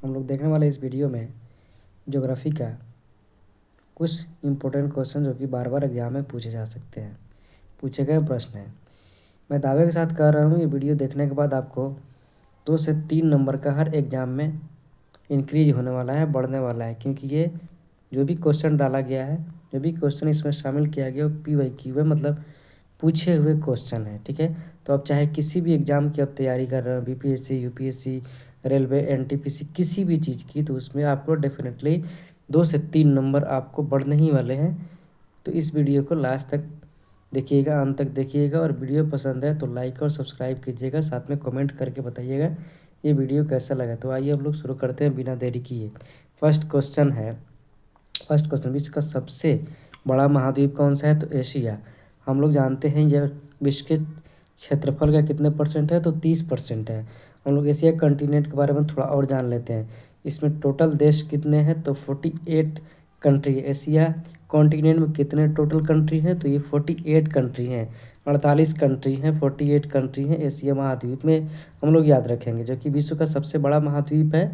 हम लोग देखने वाले इस वीडियो में ज्योग्राफी का कुछ इम्पोर्टेंट क्वेश्चन जो कि बार बार एग्जाम में पूछे जा सकते हैं, पूछे गए प्रश्न हैं। मैं दावे के साथ कह रहा हूँ ये वीडियो देखने के बाद आपको 2 से 3 नंबर का हर एग्ज़ाम में इंक्रीज होने वाला है, बढ़ने वाला है, क्योंकि ये जो भी क्वेश्चन डाला गया है, जो भी क्वेश्चन इसमें शामिल किया गया वो PYQ है, मतलब पूछे हुए क्वेश्चन है। ठीक है, तो आप चाहे किसी भी एग्ज़ाम की आप तैयारी कर रहे हो, BPSC, UPSC, रेलवे, NTPC, किसी भी चीज़ की, तो उसमें आपको डेफिनेटली 2 से 3 नंबर आपको बढ़ने ही वाले हैं। तो इस वीडियो को लास्ट तक देखिएगा, अंत तक देखिएगा, और वीडियो पसंद है तो लाइक और सब्सक्राइब कीजिएगा, साथ में कमेंट करके बताइएगा ये वीडियो कैसा लगा। तो आइए हम लोग शुरू करते हैं बिना देरी किए। फर्स्ट क्वेश्चन, विश्व का सबसे बड़ा महाद्वीप कौन सा है? तो एशिया। हम लोग जानते हैं यह विश्व के क्षेत्रफल का कितने परसेंट है? तो 30% है। हम लोग एशिया कंटिनेंट के बारे में थोड़ा और जान लेते हैं। इसमें टोटल देश कितने हैं? तो 48 कंट्री। एशिया कॉन्टिनेंट में कितने टोटल कंट्री हैं? तो ये 48 कंट्री हैं, 48 कंट्री हैं, 48 कंट्री हैं एशिया महाद्वीप में। हम लोग याद रखेंगे, जो कि विश्व का सबसे बड़ा महाद्वीप है।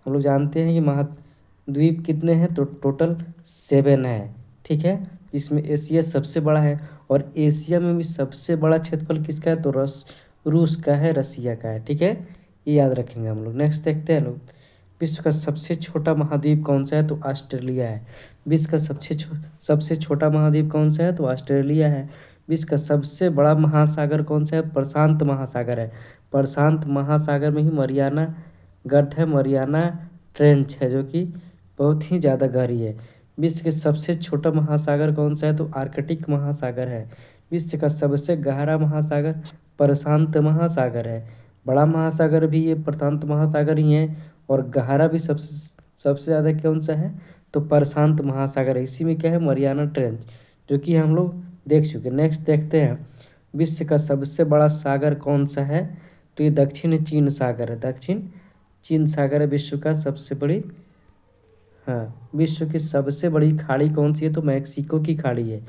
हम लोग जानते हैं कि महाद्वीप कितने हैं? तो टोटल 7 है। ठीक है, इसमें एशिया सबसे बड़ा है, और एशिया में भी सबसे बड़ा क्षेत्रफल किसका है? तो रूस का है, रसिया का है। ठीक है, ये याद रखेंगे हम लोग। नेक्स्ट देखते हैं लोग, विश्व का सबसे छोटा महाद्वीप कौन सा है? तो ऑस्ट्रेलिया है। विश्व का सबसे छोटा महाद्वीप कौन सा है? तो ऑस्ट्रेलिया है। विश्व का सबसे बड़ा महासागर कौन सा है? प्रशांत महासागर है। प्रशांत महासागर में ही मरियाना गर्त है, मरियाना ट्रेंच है, जो कि बहुत ही ज़्यादा गहरी है। विश्व के सबसे छोटा महासागर कौन सा है? तो आर्कटिक महासागर है। विश्व का सबसे गहरा महासागर प्रशांत महासागर है। बड़ा महासागर भी ये प्रशांत महासागर ही है, और गहरा भी सबसे ज़्यादा कौन सा है? तो प्रशांत महासागर है। इसी में क्या है? मरियाना ट्रेंच, जो कि हम लोग देख चुके। नेक्स्ट देखते हैं, विश्व का सबसे बड़ा सागर कौन सा है? तो ये दक्षिण चीन सागर है। दक्षिण चीन सागर है विश्व का सबसे बड़ी। हाँ, विश्व की सबसे बड़ी खाड़ी कौन सी है? तो मैक्सिको की खाड़ी है।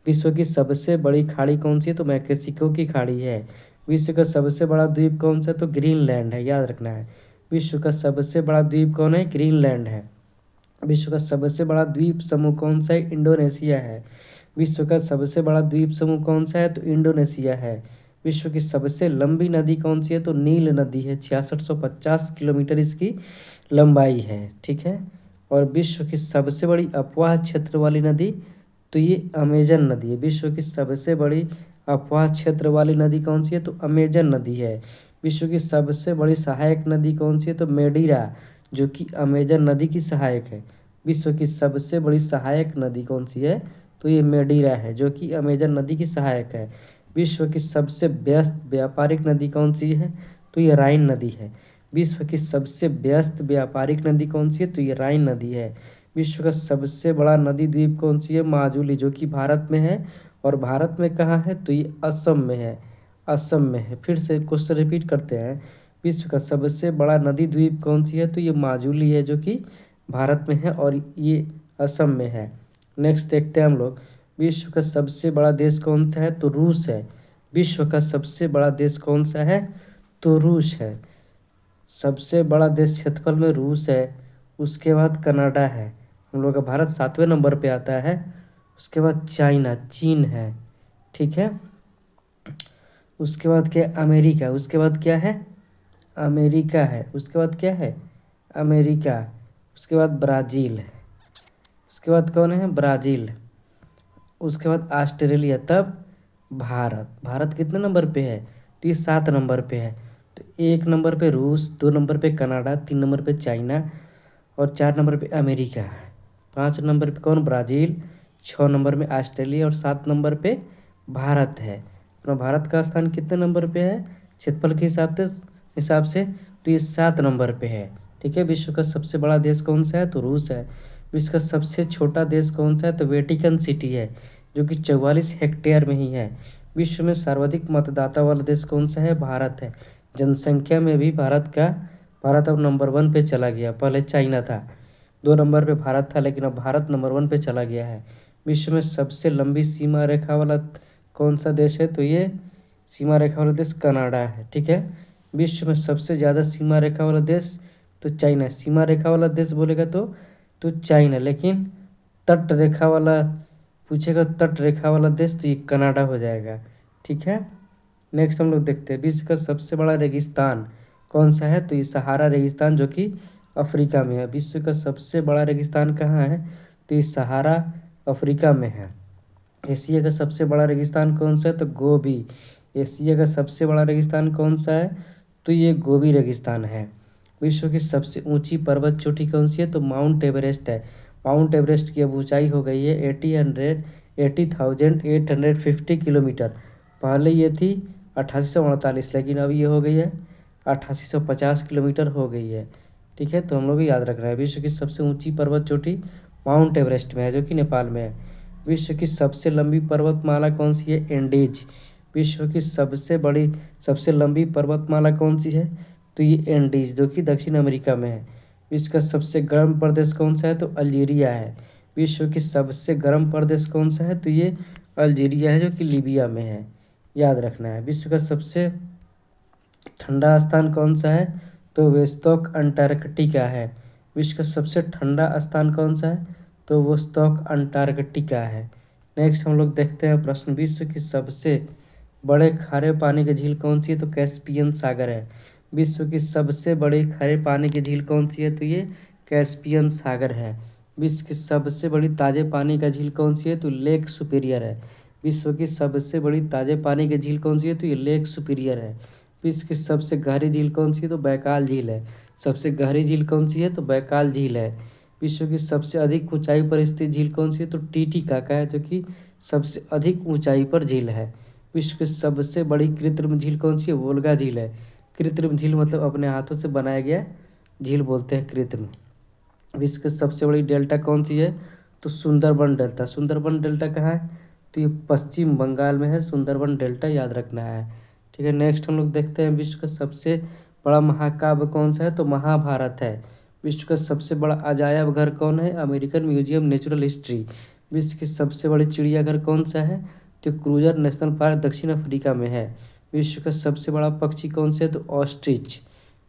विश्व की सबसे बड़ी खाड़ी कौन सी है? तो मैक्सिको की खाड़ी है। विश्व का सबसे बड़ा द्वीप कौन सा है? तो ग्रीनलैंड है, याद रखना है। विश्व का सबसे बड़ा द्वीप कौन है? ग्रीनलैंड है। विश्व का सबसे बड़ा द्वीप समूह कौन सा है? इंडोनेशिया है। विश्व का सबसे बड़ा द्वीप समूह कौन सा है? तो इंडोनेशिया है। विश्व की सबसे लंबी नदी कौन सी है? तो नील नदी है। 6650 किलोमीटर इसकी लंबाई है। ठीक है, और विश्व की सबसे बड़ी अपवाह क्षेत्र वाली नदी, तो ये अमेजन नदी है। विश्व की सबसे बड़ी अपवाह क्षेत्र वाली नदी कौन सी है? तो अमेजन नदी है। विश्व की सबसे बड़ी सहायक नदी कौन सी है? तो मेडीरा, जो कि अमेजन नदी की सहायक है। विश्व की सबसे बड़ी सहायक नदी कौन सी है? तो ये मेडीरा है, जो कि अमेजन नदी की सहायक है। विश्व की सबसे व्यस्त व्यापारिक नदी कौन सी है? तो ये राइन नदी है। विश्व की सबसे व्यस्त व्यापारिक नदी कौन सी है? तो ये राइन नदी है। विश्व का सबसे बड़ा नदी द्वीप कौन सी है? माजुली, जो कि भारत में है। और भारत में कहाँ है? तो ये असम में है। असम में है। फिर से क्वेश्चन रिपीट करते हैं, विश्व का सबसे बड़ा नदी द्वीप कौन सी है? तो ये माजुली है, जो कि भारत में है, और ये असम में है। नेक्स्ट देखते हैं हम लोग, विश्व का सबसे बड़ा देश कौन सा है? तो रूस है। विश्व का सबसे बड़ा देश कौन सा है? तो रूस है। सबसे बड़ा देश क्षेत्रफल में रूस है। उसके बाद कनाडा है। हम लोग का भारत 7वें नंबर पे आता है। उसके बाद चाइना, चीन है। ठीक है, उसके बाद क्या? अमेरिका। उसके बाद क्या है? अमेरिका है। उसके बाद क्या है? अमेरिका। उसके बाद ब्राज़ील है। उसके बाद कौन है? ब्राज़ील। उसके बाद ऑस्ट्रेलिया, तब भारत। भारत कितने नंबर पे है? तो ये 7 नंबर पे है। तो 1 नंबर पे रूस, 2 नंबर पे कनाडा, 3 नंबर पे चाइना, और 4 नंबर पे अमेरिका, 5 नंबर पे कौन? ब्राज़ील, 6 नंबर में ऑस्ट्रेलिया, और 7 नंबर पे भारत है। अपना भारत का स्थान कितने नंबर पे है क्षेत्रफल के हिसाब से? तो ये 7 नंबर पे है। ठीक है, विश्व का सबसे बड़ा देश कौन सा है? तो रूस है। विश्व का सबसे छोटा देश कौन सा है? तो वेटिकन सिटी है, जो कि 44 हेक्टेयर में ही है। विश्व में सर्वाधिक मतदाता वाला देश कौन सा है? भारत है। जनसंख्या में भी भारत अब नंबर 1 पे चला गया। पहले चाइना था, 2 नंबर पे भारत था, लेकिन अब भारत नंबर 1 पे चला गया है। विश्व में सबसे लंबी सीमा रेखा वाला कौन सा देश है? तो ये सीमा रेखा वाला देश कनाडा है। ठीक है, विश्व में सबसे ज़्यादा सीमा रेखा वाला देश तो चाइना। सीमा रेखा वाला देश बोलेगा तो चाइना। लेकिन तट रेखा वाला पूछेगा, तट रेखा वाला देश, तो ये कनाडा हो जाएगा। ठीक है, नेक्स्ट हम लोग देखते हैं विश्व का सबसे बड़ा रेगिस्तान कौन सा है। तो ये सहारा रेगिस्तान जो कि अफ्रीका में है। विश्व का सबसे बड़ा रेगिस्तान कहाँ है। तो ये सहारा अफ्रीका में है। एशिया का सबसे बड़ा रेगिस्तान कौन सा है। तो गोबी। एशिया का सबसे बड़ा रेगिस्तान कौन सा है। तो ये गोबी रेगिस्तान है। विश्व की सबसे ऊंची पर्वत चोटी कौन सी है। तो माउंट एवरेस्ट है। माउंट एवरेस्ट की अब ऊंचाई हो गई है 80,850 किलोमीटर। पहले ये थी 8848, लेकिन अब ये हो गई है 8850 किलोमीटर हो गई है। ठीक है, तो हम लोग को याद रखना है। विश्व की सबसे ऊंची पर्वत चोटी माउंट एवरेस्ट में है, जो कि नेपाल में है। विश्व की सबसे लंबी पर्वतमाला कौन सी है। एंडीज। विश्व की सबसे लंबी पर्वतमाला कौन सी है। तो ये एंडीज, जो कि दक्षिण अमेरिका में है। विश्व का सबसे गर्म प्रदेश कौन सा है। तो अल्जीरिया है। विश्व की सबसे गर्म प्रदेश कौन सा है। तो ये अल्जीरिया है, जो कि लीबिया में है। याद रखना है। विश्व का सबसे ठंडा स्थान कौन सा है। तो वेस्टोक अंटार्कटिका है। विश्व का सबसे ठंडा स्थान कौन सा है। तो वोस्टॉक अंटार्कटिका है। नेक्स्ट हम लोग देखते हैं प्रश्न, विश्व की सबसे बड़े खारे पानी की झील कौन सी है। तो कैस्पियन सागर है। विश्व की सबसे बड़ी खारे पानी की झील कौन सी है। तो ये कैस्पियन सागर है। विश्व की सबसे बड़ी ताजे पानी का झील कौन सी है। तो लेक सुपीरियर है। विश्व की सबसे बड़ी ताजे पानी की झील कौन सी है। तो ये लेक सुपीरियर है। विश्व की सबसे गहरी झील कौन सी है। तो बैकाल झील है। सबसे गहरी झील कौन सी है। तो बैकाल झील है। विश्व की सबसे अधिक ऊंचाई पर स्थित झील कौन सी है। तो टीटीकाका है, जो कि सबसे अधिक ऊंचाई पर झील है। विश्व की सबसे बड़ी कृत्रिम झील कौन सी है। वोल्गा झील है। कृत्रिम झील मतलब अपने हाथों से बनाया गया झील बोलते हैं कृत्रिम। विश्व की सबसे बड़ी डेल्टा कौन सी है। तो सुंदरबन डेल्टा। सुंदरबन डेल्टा कहाँ है। तो ये पश्चिम बंगाल में है सुंदरबन डेल्टा, याद रखना है। ठीक है, नेक्स्ट हम लोग देखते हैं विश्व का सबसे बड़ा महाकाव्य कौन सा है। तो महाभारत है। विश्व का सबसे बड़ा अजायब घर कौन है। American museum natural history. विश्व की सबसे बड़ी चिड़ियाघर कौन सा है। तो क्रूजर नेशनल पार्क दक्षिण अफ्रीका में है। विश्व का सबसे बड़ा पक्षी कौन सा है। तो ऑस्ट्रिच।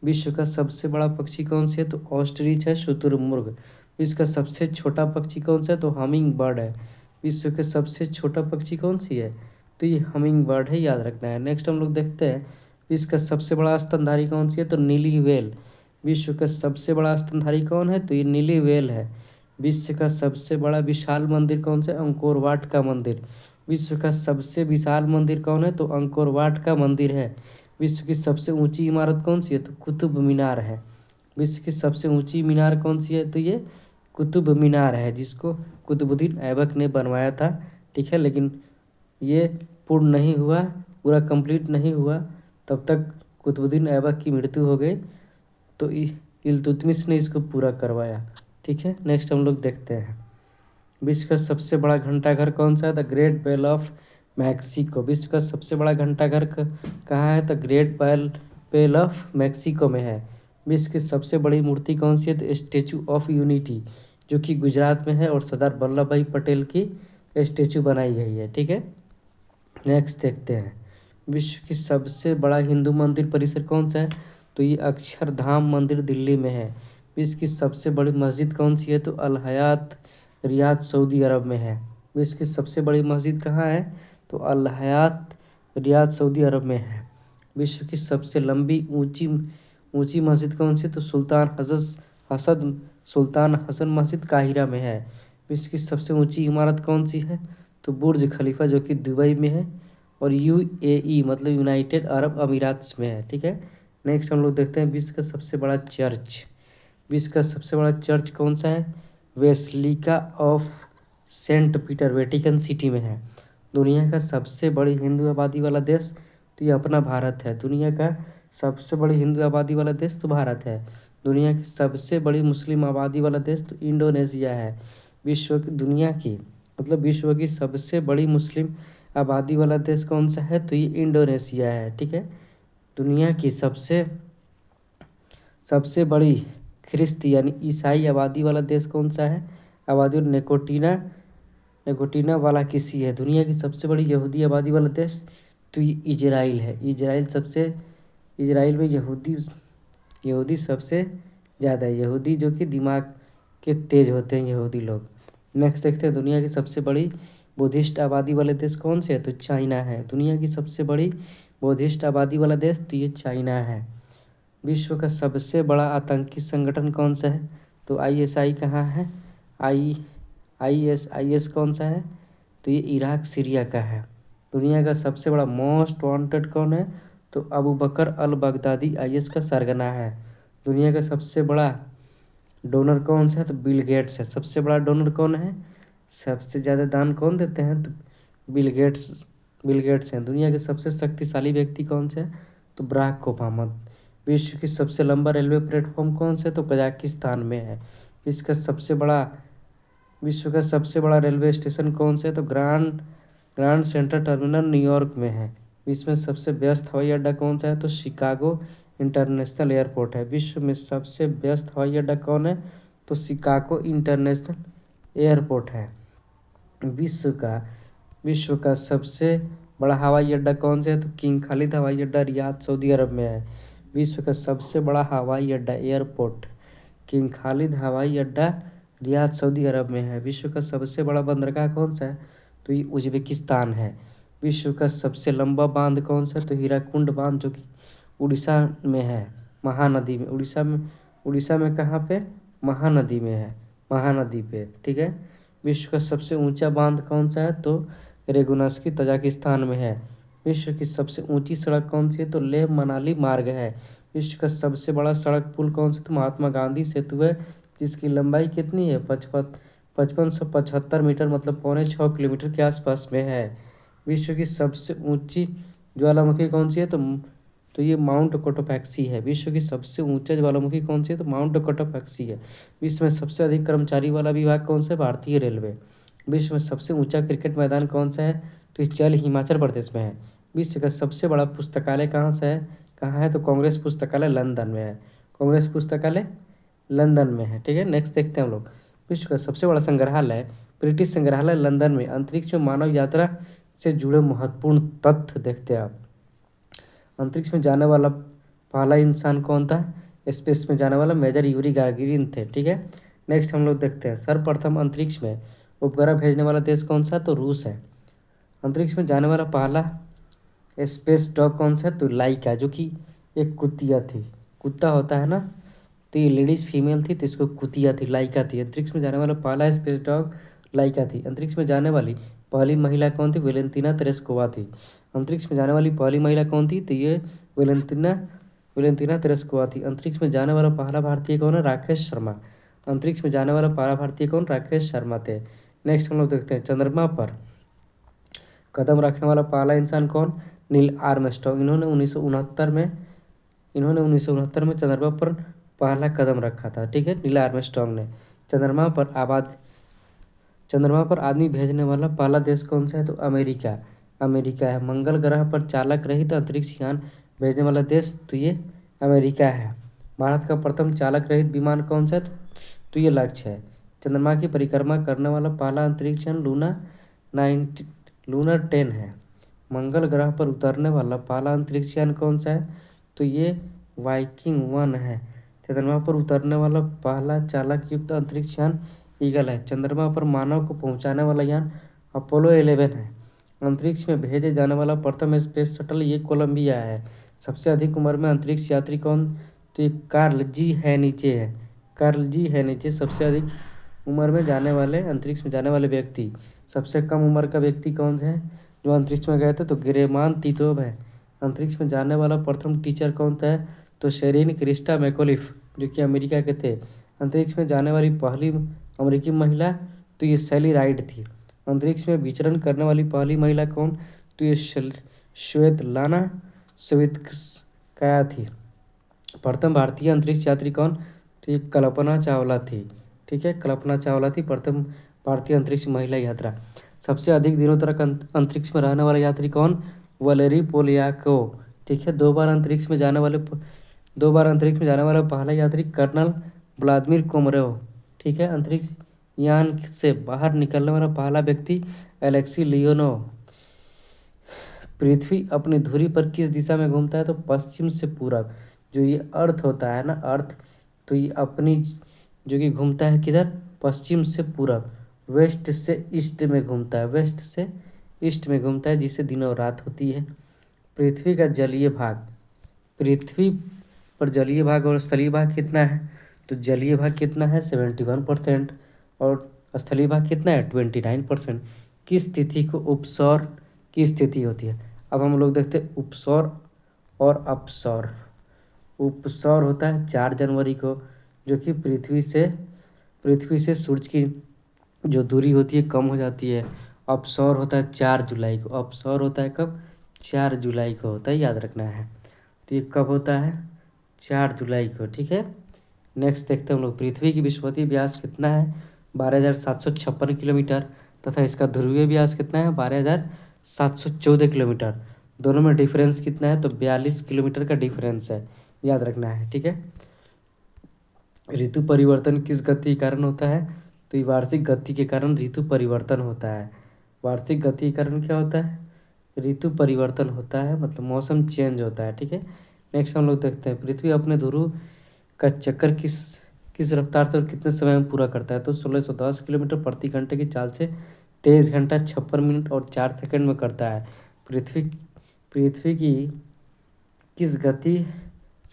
विश्व का सबसे बड़ा पक्षी कौन सा है। तो ऑस्ट्रिच है, शुतुरमुर्ग। विश्व का सबसे छोटा पक्षी कौन सा है। तो हमिंग बर्ड है। विश्व के सबसे छोटा पक्षी कौन सी है। तो ये हमिंग बर्ड है, याद रखना है। नेक्स्ट हम लोग देखते हैं विश्व का सबसे बड़ा स्तनधारी कौन सी है। तो नीली व्हेल। विश्व का सबसे बड़ा स्तनधारी कौन है। तो ये नीली व्हेल है। विश्व का सबसे बड़ा विशाल मंदिर कौन सा है। अंकोर वाट का मंदिर। विश्व का सबसे विशाल मंदिर कौन है। तो अंकोर वाट का मंदिर है। विश्व की सबसे ऊंची इमारत कौन सी है। तो कुतुब मीनार है। विश्व की सबसे ऊंची मीनार कौन सी है। तो ये कुतुब मीनार है, जिसको कुतुबुद्दीन ऐबक ने बनवाया था। ठीक है, लेकिन ये पूर्ण नहीं हुआ, पूरा कंप्लीट नहीं हुआ, तब तक कुतुबुद्दीन ऐबक की मृत्यु हो गई, तो इल्तुतमिश ने इसको पूरा करवाया। ठीक है, नेक्स्ट हम लोग देखते हैं विश्व का सबसे बड़ा घंटाघर कौन सा है। The great bell of Mexico. विश्व का सबसे बड़ा घंटाघर कहाँ है। The great bell of Mexico में है। विश्व की सबसे बड़ी मूर्ति कौन सी है। तो स्टेचू ऑफ यूनिटी, जो कि गुजरात में है, और सरदार वल्लभ भाई पटेल की स्टेचू बनाई गई है। ठीक है, नेक्स्ट देखते हैं विश्व की सबसे बड़ा हिंदू मंदिर परिसर कौन सा है। तो ये अक्षरधाम मंदिर दिल्ली में है। विश्व की सबसे बड़ी मस्जिद कौन सी है। तो अल हयात रियाद सऊदी अरब में है। विश्व की सबसे बड़ी मस्जिद कहाँ है। तो अल हयात रियाद सऊदी अरब में है। विश्व की सबसे लंबी ऊंची ऊंची मस्जिद कौन सी। तो सुल्तान हसन मस्जिद काहिरा में है। विश्व की सबसे ऊंची इमारत कौन सी है। तो बुर्ज खलीफा, जो कि दुबई में है, और यूएई मतलब यूनाइटेड अरब अमीरात्स में है। ठीक है, नेक्स्ट हम लोग देखते हैं विश्व का सबसे बड़ा चर्च। विश्व का सबसे बड़ा चर्च कौन सा है। Basilica of Saint Peter, Vatican City में है। दुनिया का सबसे बड़ी हिंदू आबादी वाला देश, तो ये अपना भारत है। दुनिया का सबसे बड़ी हिंदू आबादी वाला देश तो भारत है। दुनिया की सबसे बड़ी मुस्लिम आबादी वाला देश तो इंडोनेशिया है। विश्व की सबसे बड़ी मुस्लिम आबादी वाला देश कौन सा है। तो ये इंडोनेशिया है। ठीक है, दुनिया की सबसे बड़ी ख्रिस्ती यानी ईसाई आबादी वाला देश कौन सा है। आबादी नेगोटिना वाला किसी है। दुनिया की सबसे बड़ी यहूदी आबादी वाला देश तो ये इजराइल है। इजराइल में यहूदी सबसे ज़्यादा है। यहूदी जो कि दिमाग के तेज होते हैं यहूदी लोग। नेक्स्ट देखते हैं दुनिया की सबसे बड़ी बुद्धिस्ट आबादी वाले देश कौन से है? तो चाइना है। दुनिया की सबसे बड़ी बुद्धिस्ट आबादी वाला देश तो ये चाइना है। विश्व का सबसे बड़ा आतंकी संगठन कौन सा है? तो ISI कहाँ है? IS कौन सा है? तो ये इराक सीरिया का है। दुनिया का सबसे बड़ा मोस्ट वांटेड कौन है? तो अबू बकर अल बगदादी IS का सरगना है। दुनिया का सबसे बड़ा डोनर कौन सा है? तो बिल गेट्स है। सबसे बड़ा डोनर कौन है? सबसे ज़्यादा दान कौन देते हैं? तो बिल गेट्स हैं। दुनिया के सबसे शक्तिशाली व्यक्ति कौन से हैं? तो बराक ओबामा। विश्व की सबसे लंबा रेलवे प्लेटफॉर्म कौन सा है? तो कजाकिस्तान में है। विश्व का सबसे बड़ा रेलवे स्टेशन कौन सा है? तो ग्रांड सेंट्रल टर्मिनल न्यूयॉर्क में है। विश्व में सबसे व्यस्त हवाई अड्डा कौन सा है? तो शिकागो इंटरनेशनल एयरपोर्ट है। विश्व में सबसे व्यस्त हवाई अड्डा कौन है? तो शिकागो इंटरनेशनल एयरपोर्ट है। विश्व का सबसे बड़ा हवाई अड्डा कौन सा है? तो किंग खालिद हवाई अड्डा रियाद सऊदी अरब में है। विश्व का सबसे बड़ा हवाई अड्डा एयरपोर्ट किंग खालिद हवाई अड्डा रियाद सऊदी अरब में है। विश्व का सबसे बड़ा बंदरगाह कौन सा है? तो ये उज्बेकिस्तान है। विश्व का सबसे लंबा बांध कौन सा है? तो हीराकुंड बांध जो कि उड़ीसा में है, महानदी में। उड़ीसा में कहाँ पे? महानदी में है, महानदी पे। ठीक है। विश्व का सबसे ऊंचा बांध कौन सा है? तो रेगुनस्की तजाकिस्तान में है। विश्व की सबसे ऊंची सड़क कौन सी है? तो लेह मनाली मार्ग है। विश्व का सबसे बड़ा सड़क पुल कौन सा? तो महात्मा गांधी सेतु है, जिसकी लंबाई कितनी है? 5575 मीटर, मतलब 6.25 किलोमीटर के आसपास में है। विश्व की सबसे ऊंची ज्वालामुखी कौन सी है? तो ये माउंट कोटोपैक्सी है। विश्व की सबसे ऊंचा ज्वालामुखी कौन सी है? तो माउंट कोटोपैक्सी है। विश्व में सबसे अधिक कर्मचारी वाला विभाग कौन सा है? भारतीय रेलवे। विश्व में सबसे ऊंचा क्रिकेट मैदान कौन सा है? तो ये चल हिमाचल प्रदेश में है। विश्व का सबसे बड़ा पुस्तकालय कहाँ है? तो कांग्रेस पुस्तकालय लंदन में है। कांग्रेस पुस्तकालय लंदन में है। ठीक है। नेक्स्ट देखते हैं हम लोग। विश्व का सबसे बड़ा संग्रहालय ब्रिटिश संग्रहालय लंदन में। अंतरिक्ष में मानव यात्रा से जुड़े महत्वपूर्ण तथ्य देखते हैं आप। अंतरिक्ष में जाने वाला पहला इंसान कौन था? स्पेस में जाने वाला मेजर यूरी गागारिन थे। ठीक है। नेक्स्ट हम लोग देखते हैं सर्वप्रथम अंतरिक्ष में उपग्रह भेजने वाला देश कौन सा? तो रूस है। अंतरिक्ष में जाने वाला पहला स्पेस डॉग कौन सा है? तो लाइका, जो कि एक कुतिया थी। कुत्ता होता है ना, तो ये लेडीज फीमेल थी, तो इसको कुतिया थी, लाइका थी। अंतरिक्ष में जाने वाला पहला स्पेस डॉग लाइका थी। अंतरिक्ष में जाने वाली पहली महिला कौन थी? वेलेंतिना तेरेस्कोवा थी। अंतरिक्ष में जाने वाली पहली महिला कौन थी? तो ये वेलेंतिना वेलेंतिना तेरेस्कोवा थी। अंतरिक्ष में जाने वाला पहला भारतीय कौन है? राकेश शर्मा। अंतरिक्ष में जाने वाला पहला भारतीय कौन? राकेश शर्मा थे। नेक्स्ट हम लोग देखते हैं चंद्रमा पर कदम रखने वाला पहला इंसान कौन? Neil Armstrong. इन्होंने 1969 में चंद्रमा पर पहला कदम रखा था। ठीक है। नील आर्मस्ट्रॉन्ग ने। चंद्रमा पर आदमी भेजने वाला पहला देश कौन सा है? तो अमेरिका है। मंगल ग्रह पर चालक रहित अंतरिक्ष यान भेजने वाला देश तो ये अमेरिका है। भारत का प्रथम चालक रहित विमान कौन सा है? तो ये लक्ष्य है। चंद्रमा की परिक्रमा करने वाला पहला अंतरिक्ष यान लूनर 10 है। मंगल ग्रह पर उतरने वाला पहला अंतरिक्ष यान कौन सा है? तो ये वाइकिंग 1 है। चंद्रमा पर उतरने वाला पहला चालक युक्त अंतरिक्ष यान ईगल है। चंद्रमा पर मानव को पहुंचाने वाला यान अपोलो 11 है। अंतरिक्ष में भेजे जाने वाला प्रथम स्पेस शटल ये कोलंबिया है। सबसे अधिक उम्र में अंतरिक्ष यात्री कौन? तो ये कार्ल जी हैनिचे सबसे अधिक उम्र में जाने वाले अंतरिक्ष में जाने वाले व्यक्ति। सबसे कम उम्र का व्यक्ति कौन है जो अंतरिक्ष में गए थे? तो ग्रेमान तीतोव है। अंतरिक्ष में जाने वाला प्रथम टीचर कौन था? तो शेरिन क्रिस्टा मैकोलिफ, जो कि अमेरिका के थे। अंतरिक्ष में जाने वाली पहली अमेरिकी महिला तो ये सैली राइड थी। अंतरिक्ष में विचरण करने वाली पहली महिला कौन? तो ये श्वेतलाना सवित्स्काया थी। प्रथम भारतीय अंतरिक्ष यात्री कौन? तो ये कल्पना चावला थी। ठीक है। कल्पना चावला थी प्रथम भारतीय अंतरिक्ष महिला यात्रा। सबसे अधिक दिनों तक अंतरिक्ष में रहने वाला यात्री कौन? वलेरी पोलियाकोव। ठीक है। 2 बार अंतरिक्ष में जाने वाला पहला यात्री कर्नल व्लादिमीर कोमरेव। ठीक है। अंतरिक्ष यान से बाहर निकलने वाला पहला व्यक्ति एलेक्सी लियोनोव। पृथ्वी अपनी धुरी पर किस दिशा में घूमता है? तो पश्चिम से पूरब। जो ये अर्थ होता है ना, अर्थ तो ये अपनी जो कि घूमता है किधर, पश्चिम से पूरब, वेस्ट से ईस्ट में घूमता है, वेस्ट से ईस्ट में घूमता है, जिससे दिन और रात होती है। पृथ्वी का जलीय भाग, पृथ्वी पर जलीय भाग और स्थलीय भाग कितना है, तो जलीय भाग कितना है 71% और स्थलीय भाग कितना है 29%। किस तिथि को उपसौर की स्थिति होती है। अब हम लोग देखते हैं उपसौर और अपसौर। उपसौर होता है 4 जनवरी को, जो कि पृथ्वी से सूरज की जो दूरी होती है कम हो जाती है। अपसौर होता है 4 जुलाई को, अपसौर होता है कब, 4 जुलाई को होता है, याद रखना है। तो ये कब होता है, 4 जुलाई को, ठीक है। नेक्स्ट देखते हैं हम लोग, पृथ्वी की विषुवतीय व्यास कितना है, 12,756 किलोमीटर, तथा इसका ध्रुवीय व्यास कितना है, 12,714 किलोमीटर। दोनों में डिफरेंस कितना है, तो 42 किलोमीटर का डिफरेंस है, याद रखना है, ठीक है। ऋतु परिवर्तन किस गति के कारण होता है, तो ये वार्षिक गति के कारण ऋतु परिवर्तन होता है। वार्षिक गति के कारण क्या होता है, ऋतु परिवर्तन होता है, मतलब मौसम चेंज होता है, ठीक है। नेक्स्ट हम लोग देखते हैं, पृथ्वी अपने ध्रुव का चक्कर किस किस रफ्तार से और कितने समय में पूरा करता है, तो 1610 किलोमीटर प्रति घंटे की चाल से 23 घंटा 56 मिनट और 4 सेकंड में करता है। पृथ्वी पृथ्वी की किस गति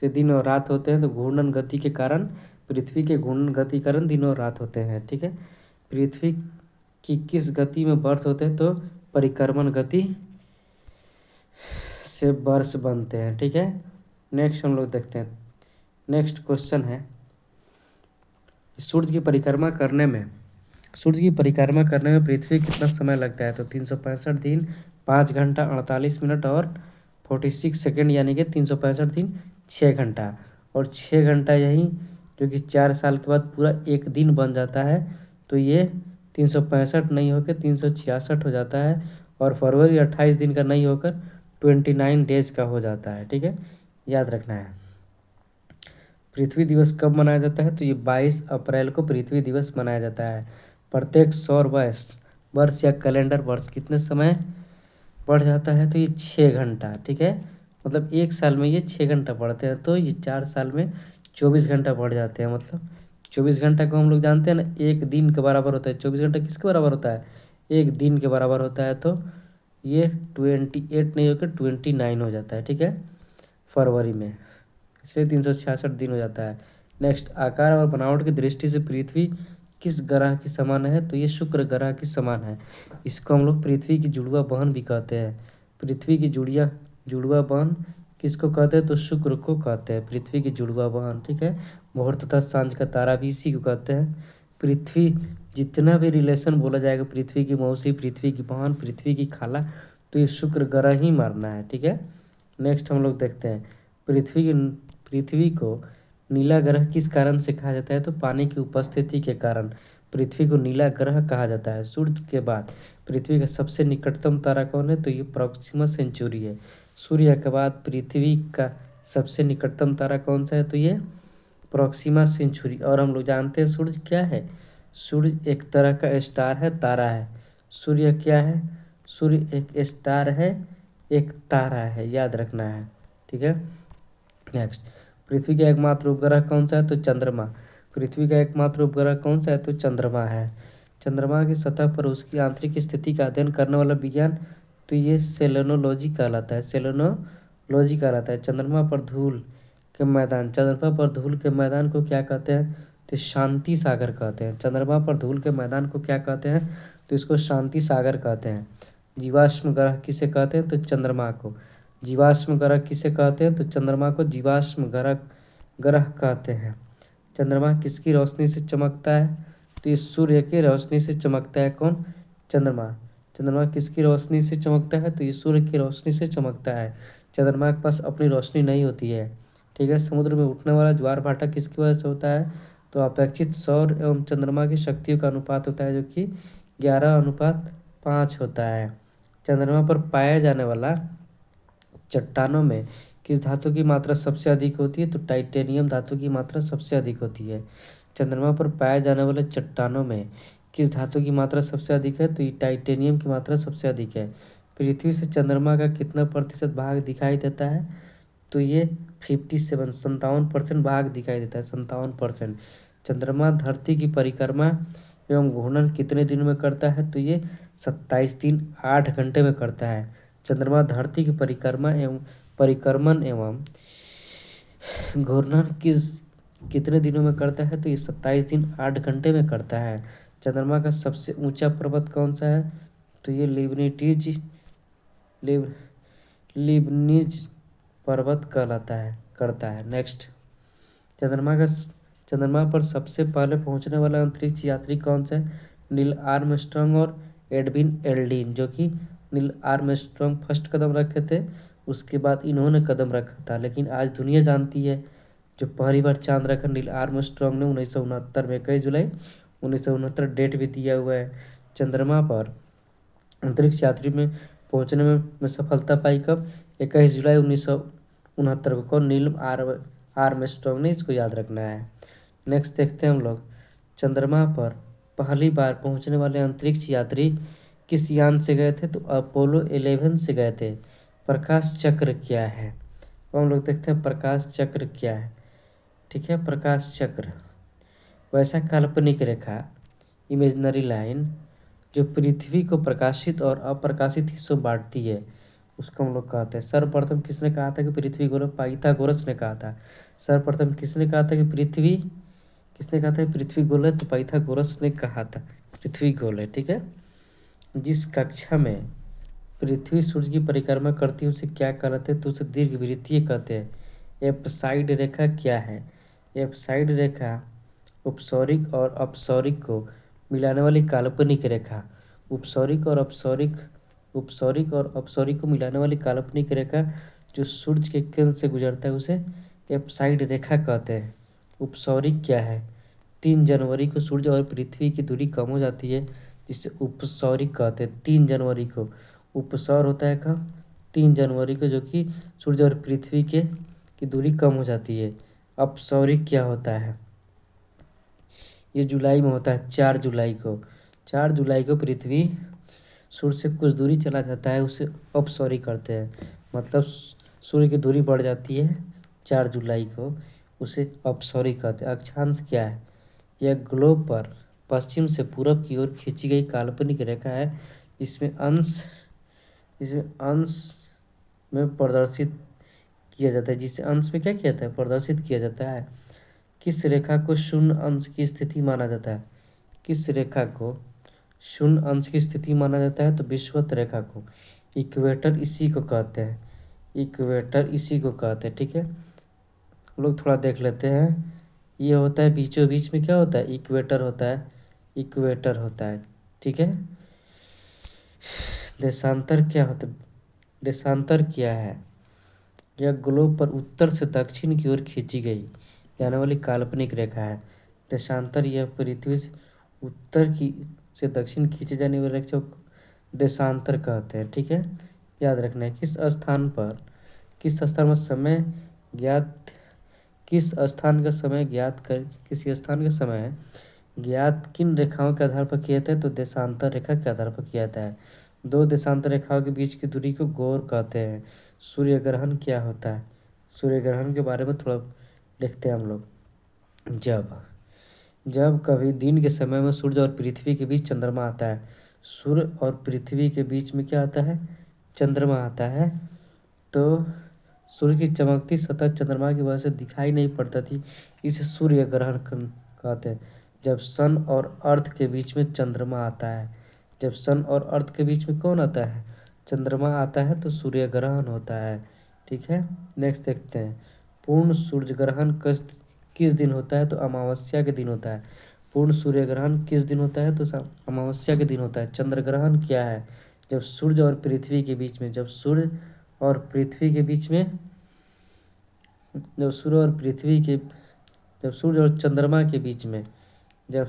से दिन और रात होते हैं, तो घूर्णन गति के कारण, पृथ्वी के घूर्णन गति के कारण दिन और रात होते हैं, ठीक है। पृथ्वी की किस गति में वर्ष होते हैं, तो परिक्रमण गति से वर्ष बनते हैं, ठीक है। नेक्स्ट हम लोग देखते हैं, नेक्स्ट क्वेश्चन है, सूर्य की परिक्रमा करने में पृथ्वी कितना समय लगता है, तो 365 दिन 5 घंटा 48 मिनट और 46 सेकेंड, यानी कि 365 दिन 6 घंटा, और 6 घंटा यही जो कि 4 साल के बाद पूरा एक दिन बन जाता है, तो ये 365 नहीं होकर 366 हो जाता है, और फरवरी 28 दिन का नहीं होकर 29 डेज का हो जाता है, ठीक है, याद रखना है। पृथ्वी दिवस कब मनाया जाता है, तो ये 22 अप्रैल को पृथ्वी दिवस मनाया जाता है। प्रत्येक सौर वर्ष या कैलेंडर वर्ष कितने समय बढ़ जाता है, तो ये 6 घंटा, ठीक है। मतलब एक साल में ये 6 घंटा बढ़ते हैं, तो ये 4 साल में 24 घंटा बढ़ जाते हैं। मतलब 24 घंटा को हम लोग जानते हैं ना, एक दिन के बराबर होता है। 24 घंटा किसके बराबर होता है, एक दिन के बराबर होता है, तो ये 28 नहीं होकर 29 हो जाता है, ठीक है, फरवरी में, इसलिए 366 दिन हो जाता है। नेक्स्ट, आकार और बनावट की दृष्टि से पृथ्वी किस ग्रह की समान है, तो ये शुक्र ग्रह की समान है। इसको हम लोग पृथ्वी की जुड़वा बहन भी कहते हैं। पृथ्वी की जुड़वा बहन किसको कहते हैं, तो शुक्र को कहते हैं, पृथ्वी की जुड़वा बहन, ठीक है। भोर तथा सांझ का तारा भी इसी को कहते हैं। पृथ्वी जितना भी रिलेशन बोला जाएगा, पृथ्वी की मौसी, पृथ्वी की बहन, पृथ्वी की खाला, तो ये शुक्र ग्रह ही मानना है, ठीक है। नेक्स्ट हम लोग देखते हैं, पृथ्वी को नीला ग्रह किस कारण से कहा जाता है, तो पानी की उपस्थिति के कारण पृथ्वी को नीला ग्रह कहा जाता है। सूर्य के बाद पृथ्वी का सबसे निकटतम तारा कौन है, तो ये प्रॉक्सिमा सेंचुरी है। सूर्य के बाद पृथ्वी का सबसे निकटतम तारा कौन सा है, तो ये प्रॉक्सिमा सेंचुरी। और हम लोग जानते हैं सूर्य क्या है, सूर्य एक तरह का स्टार है, तारा है। सूर्य क्या है, सूर्य एक स्टार है, एक तारा है, याद रखना है, ठीक है। नेक्स्ट, पृथ्वी का एकमात्र उपग्रह कौन सा है, तो चंद्रमा। पृथ्वी का एकमात्र उपग्रह कौन सा है, तो चंद्रमा है। चंद्रमा की सतह पर उसकी आंतरिक स्थिति का अध्ययन करने वाला विज्ञान, तो ये सेलेनोलॉजी कहलाता है, सेलेनोलॉजी कहलाता है। चंद्रमा पर धूल के मैदान को क्या कहते हैं, तो शांति सागर कहते हैं। चंद्रमा पर धूल के मैदान को क्या कहते हैं, तो इसको शांति सागर कहते हैं। जीवाश्म ग्रह किसे कहते हैं, तो चंद्रमा को। जीवाश्म ग्रह किसे कहते हैं, तो चंद्रमा को जीवाश्म ग्रह कहते हैं। चंद्रमा किसकी रोशनी से चमकता है, तो ये सूर्य की रोशनी से चमकता है। कौन, चंद्रमा किसकी रोशनी से चमकता है, तो ये सूर्य की रोशनी से चमकता है। चंद्रमा के पास अपनी रोशनी नहीं होती है, ठीक है। समुद्र में उठने वाला ज्वार भाटा किसकी वजह से होता है, तो अपेक्षित सौर एवं चंद्रमा की शक्तियों का अनुपात होता है, जो कि 11:5 होता है। चंद्रमा पर पाया जाने वाला चट्टानों में किस धातु की मात्रा सबसे अधिक होती है, तो टाइटेनियम धातु की मात्रा सबसे अधिक होती है। चंद्रमा पर पाए जाने वाले चट्टानों में किस धातु की मात्रा सबसे अधिक है, तो ये टाइटेनियम की मात्रा सबसे अधिक है। पृथ्वी से चंद्रमा का कितना प्रतिशत भाग दिखाई देता है, तो ये 57% भाग दिखाई देता है, 57%। चंद्रमा धरती की परिक्रमा एवं घूर्णन कितने दिनों में करता है? तो ये 27 दिन 8 घंटे में करता है। चंद्रमा धरती की परिक्रमा एवं परिक्रमण एवं घूर्णन कितने दिनों में करता है? तो ये 27 दिन 8 घंटे में करता है। चंद्रमा का सबसे ऊंचा पर्वत कौन सा है? तो ये लिबनिज पर्वत कहलाता है करता है। नेक्स्ट, चंद्रमा पर सबसे पहले पहुंचने वाला अंतरिक्ष यात्री कौन सा है? नील आर्मस्ट्रांग और एडविन एल्ड्रिन, जो कि नील आर्मस्ट्रांग फर्स्ट कदम रखे थे, उसके बाद इन्होंने कदम रखा था। लेकिन आज दुनिया जानती है जो पहली बार चांद रखा नील आर्मस्ट्रांग ने 1969 में, 21 जुलाई 1969 डेट भी दिया हुआ है। चंद्रमा पर अंतरिक्ष यात्री में पहुंचने में सफलता पाई कब? 21 जुलाई 1969 को। नील आर्मस्ट्रांग ने, इसको याद रखना है। नेक्स्ट देखते हैं हम लोग, चंद्रमा पर पहली बार पहुंचने वाले अंतरिक्ष यात्री किस यान से गए थे? तो अपोलो 11 से गए थे। प्रकाश चक्र क्या है? तो हम लोग देखते हैं प्रकाश चक्र क्या है। ठीक है, प्रकाश चक्र वैसा काल्पनिक रेखा, इमेजिनरी लाइन, जो पृथ्वी को प्रकाशित और अप्रकाशित हिस्सों में बांटती है, उसको हम लोग कहते हैं। सर्वप्रथम किसने कहा था कि पृथ्वी गोल है? पाइथागोरस ने कहा था। सर्वप्रथम किसने कहा था कि पृथ्वी गोल है? तो पाइथागोरस ने कहा था पृथ्वी गोल है। ठीक है, जिस कक्षा में पृथ्वी सूर्य की परिक्रमा करती है उसे क्या कहते हैं? तो उसे दीर्घवृत्तीय कहते हैं। एपसाइड रेखा क्या है? एपसाइड रेखा उपसौरिक और अपसौरिक को मिलाने वाली काल्पनिक रेखा। उपसौरिक और अपसौरिक को मिलाने वाली काल्पनिक रेखा जो सूर्य के केंद्र से गुजरता है उसे एपसाइड रेखा कहते हैं। उपसौरिक क्या है? 3 जनवरी को सूर्य और पृथ्वी की दूरी कम हो जाती है, जिससे उपसौरिक कहते हैं। 3 जनवरी को उपसौर होता है कब? 3 जनवरी को, जो कि सूर्य और पृथ्वी की दूरी कम हो जाती है। अपसौरिक क्या होता है? ये जुलाई में होता है, 4 जुलाई को। 4 जुलाई को पृथ्वी सूर्य से कुछ दूरी चला जाता है, उसे अपसौरिक करते हैं। मतलब सूर्य की दूरी बढ़ जाती है 4 जुलाई को, उसे अपसौरिक कहते हैं। अक्षांश क्या है? यह ग्लोब पर पश्चिम से पूरब की ओर खींची गई काल्पनिक रेखा है, जिसमें अंश में प्रदर्शित किया जाता है। जिससे अंश में क्या किया जाता है? प्रदर्शित किया जाता है। किस रेखा को शून्य अंश की स्थिति माना जाता है? किस रेखा को शून्य अंश की स्थिति माना जाता है? तो विषुवत रेखा को। इक्वेटर इसी को कहते हैं। ठीक है, हम लोग थोड़ा देख लेते हैं। ये होता है बीचों बीच में, क्या होता है? इक्वेटर होता है। ठीक है, देशांतर क्या होता है? देशांतर क्या है? यह ग्लोब पर उत्तर से दक्षिण की ओर खींची गई जाने वाली काल्पनिक रेखा है। देशांतर यह पृथ्वी से उत्तर की से दक्षिण खींचे जाने वाली रेखा को देशांतर कहते हैं। ठीक है, याद रखना है। किस स्थान में समय ज्ञात किसी स्थान का समय ज्ञात किन रेखाओं के आधार पर किया जाता है? तो देशांतर रेखा के आधार पर किया जाता है। 2 देशांतर रेखाओं के बीच की दूरी को गौर कहते हैं। सूर्य ग्रहण क्या होता है? सूर्य ग्रहण के बारे में थोड़ा देखते हैं हम लोग। जब कभी दिन के समय में सूर्य और पृथ्वी के बीच चंद्रमा आता है, सूर्य और पृथ्वी के बीच में क्या आता है? चंद्रमा आता है, तो सूर्य की चमकती सतह चंद्रमा की वजह से दिखाई नहीं पड़ता थी, इसे सूर्य ग्रहण कहते हैं। जब सन और अर्थ के बीच में चंद्रमा आता है, जब सन और अर्थ के बीच में कौन आता है? चंद्रमा आता है, तो सूर्य ग्रहण होता है। ठीक है, नेक्स्ट देखते हैं। पूर्ण सूर्य ग्रहण किस दिन होता है? तो अमावस्या के दिन होता है। पूर्ण सूर्य ग्रहण किस दिन होता है? तो अमावस्या के दिन होता है। चंद्र ग्रहण क्या है? जब सूर्य और पृथ्वी के बीच में जब सूर्य और चंद्रमा के बीच में जब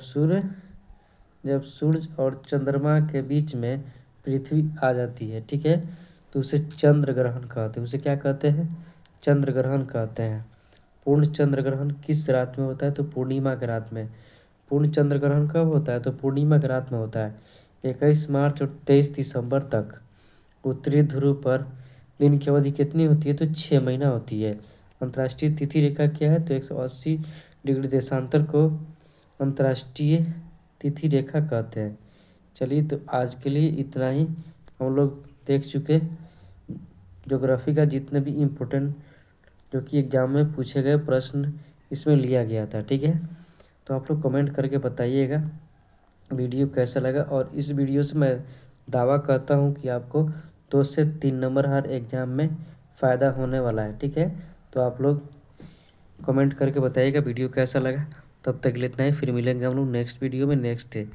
सूर्य और चंद्रमा के बीच में पृथ्वी आ जाती है, ठीक है, तो उसे चंद्र ग्रहण कहते हैं। उसे क्या कहते हैं? चंद्र ग्रहण कहते हैं। पूर्ण चंद्र ग्रहण किस रात में होता है? तो पूर्णिमा की रात में। पूर्ण चंद्र ग्रहण कब होता है? तो पूर्णिमा की रात में होता है। 21 मार्च और 23 दिसंबर तक उत्तरी ध्रुव पर दिन की अवधि कितनी होती है, तो 6 महीना होती है। अंतर्राष्ट्रीय तिथि रेखा क्या है, तो 180 डिग्री देशांतर को अंतर्राष्ट्रीय तिथि रेखा कहते हैं। चलिए, तो आज के लिए इतना ही। हम लोग देख चुके ज्योग्राफी का जितने भी इम्पोर्टेंट जो कि एग्ज़ाम में पूछे गए प्रश्न इसमें लिया गया था। ठीक है, तो आप लोग कमेंट करके बताइएगा वीडियो कैसा लगा। और इस वीडियो से मैं दावा करता हूँ कि आपको 2 से 3 नंबर हर एग्ज़ाम में फ़ायदा होने वाला है। ठीक है, तो आप लोग कमेंट करके बताइएगा वीडियो कैसा लगा। तब तक के लिए इतना ही, फिर मिलेंगे हम लोग नेक्स्ट वीडियो में नेक्स्ट डे।